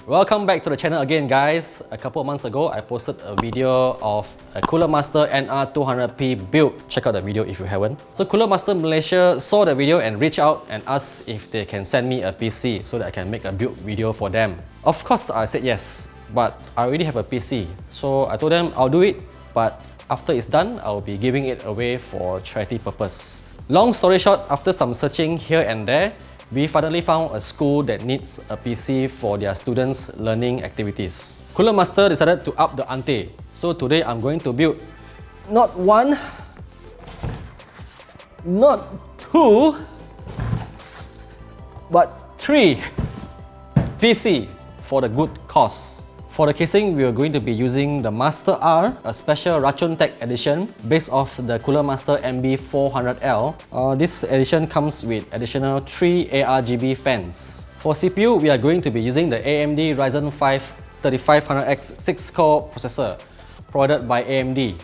Welcome back to the channel again, guys. A couple of months ago, I posted a video of a Cooler Master NR200p build. Check out the video if you haven't. So Cooler Master Malaysia saw the video and reached out and asked if they can send me a PC so that I can make a build video for them. Of course, I said yes, but I already have a PC. So I told them I'll do it, but after it's done, I'll be giving it away for charity purpose. Long story short, after some searching here and there, we finally found a school that needs a PC for their students' learning activities. Cooler Master decided to up the ante. So today I'm going to build not one, not two, but 3 PC for the good cause. For the casing, we are going to be using the Master R, a special Racun Tech edition based off the Cooler Master MB400L. This edition comes with additional 3 ARGB fans. For CPU, we are going to be using the AMD Ryzen 5 3500X 6-core processor provided by AMD,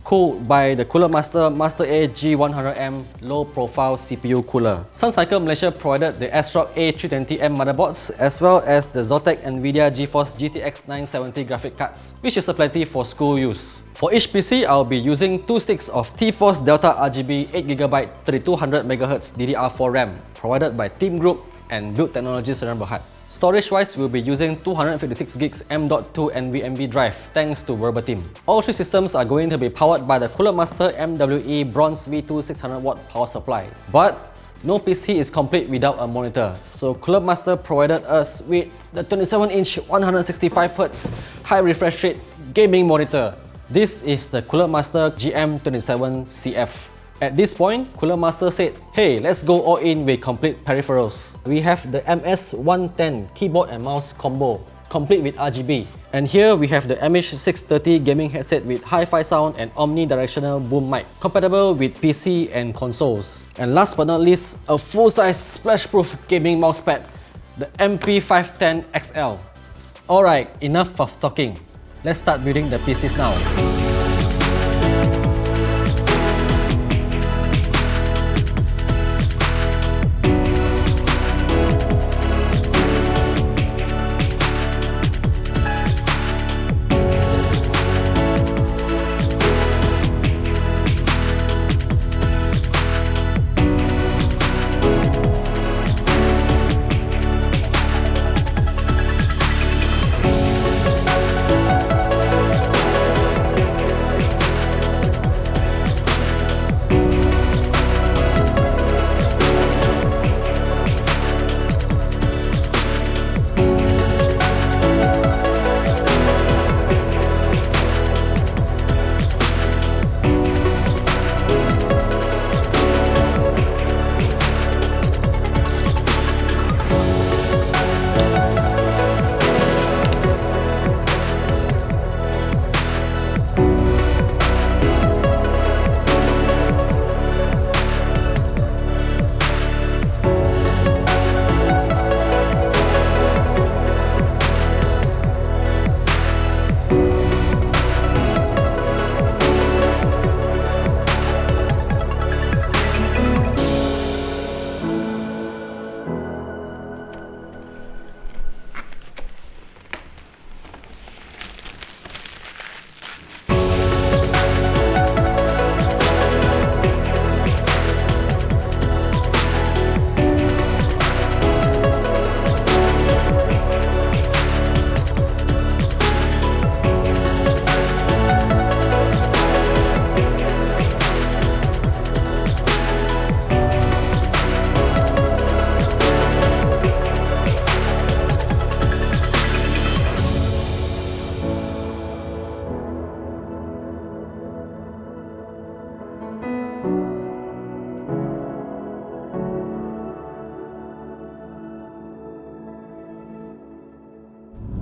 cooled by the Cooler Master Master A G100M low-profile CPU cooler. Cycle Malaysia provided the ASRock A320M motherboards as well as the Zotac NVIDIA GeForce GTX 970 graphic cards, which is plenty for school use. For each PC, I'll be using 2 sticks of T-Force Delta RGB 8GB 3200MHz DDR4 RAM provided by Team Group and Build Technology Sdn Bhd. Storage-wise, we'll be using 256GB M.2 NVMe drive thanks to Verbatim. All 3 systems are going to be powered by the Cooler Master MWE Bronze V2 600W power supply. But no PC is complete without a monitor, so Cooler Master provided us with the 27-inch 165Hz high refresh rate gaming monitor. This is the Cooler Master GM27CF. At this point, Cooler Master said, hey, let's go all in with complete peripherals. We have the MS110 keyboard and mouse combo, complete with RGB. And here we have the MH630 gaming headset with hi-fi sound and omnidirectional boom mic, compatible with PC and consoles. And last but not least, a full-size splash-proof gaming mousepad, the MP510XL. Alright, enough of talking. Let's start building the PCs now.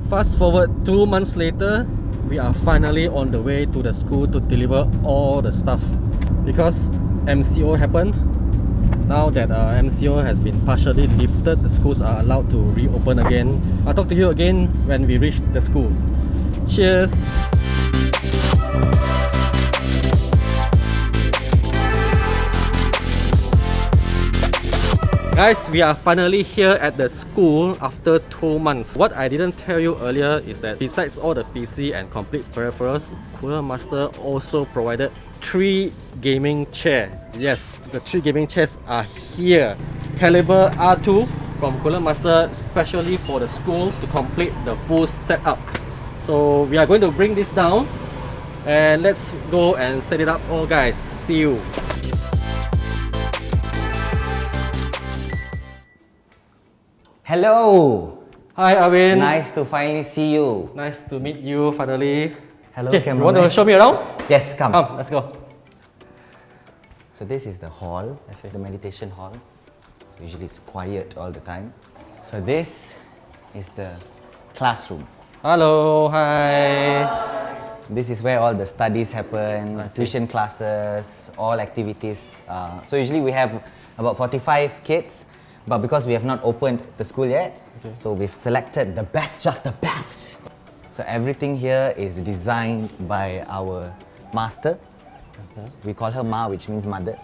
Fast forward 2 months later, we are finally on the way to the school to deliver all the stuff. Because MCO happened, now that MCO has been partially lifted, the schools are allowed to reopen again. I'll talk to you again when we reach the school. Cheers! Guys, we are finally here at the school after 2 months. What I didn't tell you earlier is that besides all the PC and complete peripherals, Cooler Master also provided 3 gaming chairs. Yes, the 3 gaming chairs are here. Caliber R2 from Cooler Master, especially for the school to complete the full setup. So we are going to bring this down and let's go and set it up all, guys. See you. Hello! Hi Arwind. Nice to finally see you. Nice to meet you finally. Hello, okay, you want to cameraman. show me around? Yes, come. Come, let's go. So this is the hall, I see. the meditation hall. Usually it's quiet all the time. So this is the classroom. Hello, hi. This is where all the studies happen, I see. tuition classes, all activities. So usually we have about 45 kids, but because we have not opened the school yet, so we've selected the best of the best. So everything here is designed by our master. We call her Ma, which means mother.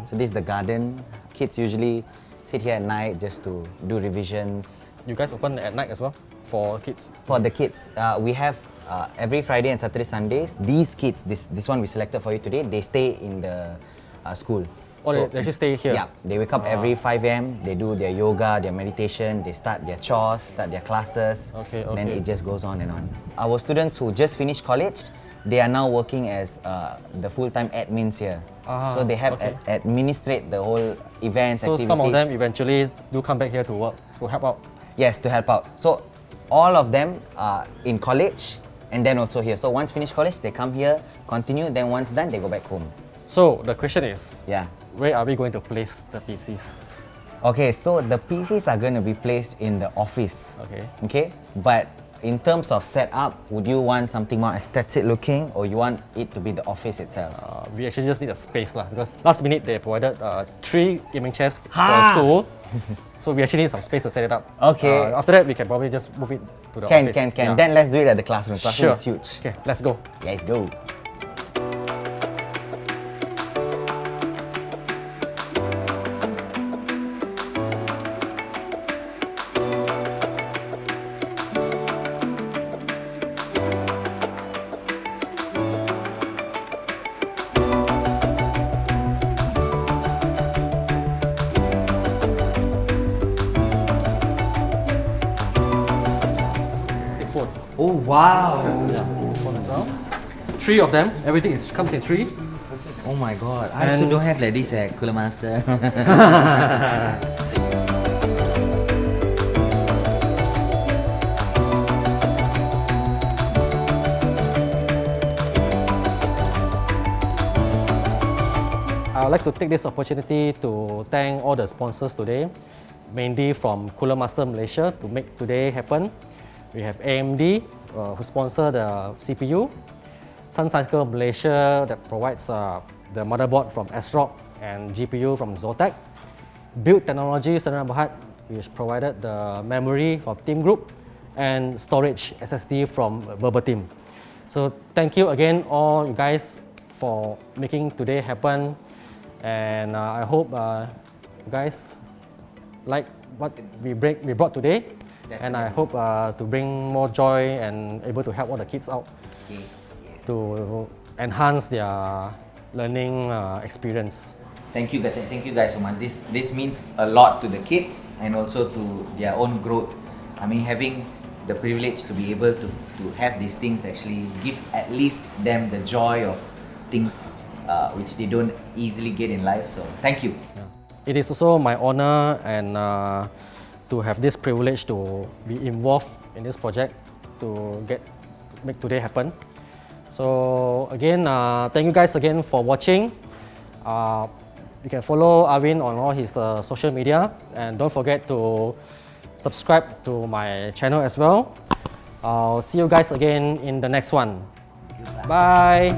So this is the garden. Kids usually sit here at night just to do revisions. You guys open at night as well for kids? For the kids, we have every Friday and Saturday, Sundays. These kids, this one we selected for you today, they stay in the school. Oh, they actually stay here? Yeah, they wake up every 5 a.m. They do their yoga, their meditation, they start their chores, start their classes. Okay. Then it just goes on and on. Our students who just finished college, they are now working as the full-time admins here. So they have administrate the whole events, so activities. some of them eventually do come back here to work, to help out? Yes, to help out. So all of them are in college and then also here. So once finished college, they come here, continue, then once done, they go back home. So the question is, Yeah. where are we going to place the PCs? Okay, so the PCs are going to be placed in the office. Okay. Okay, but in terms of setup, would you want something more aesthetic looking or you want it to be the office itself? We actually just need a space lah, because last minute they provided 3 gaming chairs for the school. So we actually need some space to set it up. Okay. After that, we can probably just move it to the office. Can. Yeah. Then let's do it at the classroom. Classroom Sure. is huge. Okay, let's go. Let's go. Take 4. Oh wow! Yeah, 4 as well. 3 of them. Everything comes in 3. Oh my god! I also And- don't have like this at Cooler Master. I would like to take this opportunity to thank all the sponsors today, mainly from Cooler Master Malaysia to make today happen. We have AMD who sponsor the CPU, Cycle Malaysia that provides the motherboard from ASRock and GPU from Zotac, Build Technology Sdn Bhd, which provided the memory from Team Group, and storage SSD from Verbatim. So thank you again all you guys for making today happen, and I hope you guys like what we brought today. And I hope to bring more joy and able to help all the kids out to enhance their learning experience. Thank you guys so much. This means a lot to the kids and also to their own growth. I mean, having the privilege to be able to have these things actually give at least them the joy of things which they don't easily get in life. So thank you. Yeah. It is also my honor and to have this privilege to be involved in this project to make today happen. So again, thank you guys again for watching. You can follow Arwind on all his social media, and don't forget to subscribe to my channel as well. I'll see you guys again in the next one. Bye.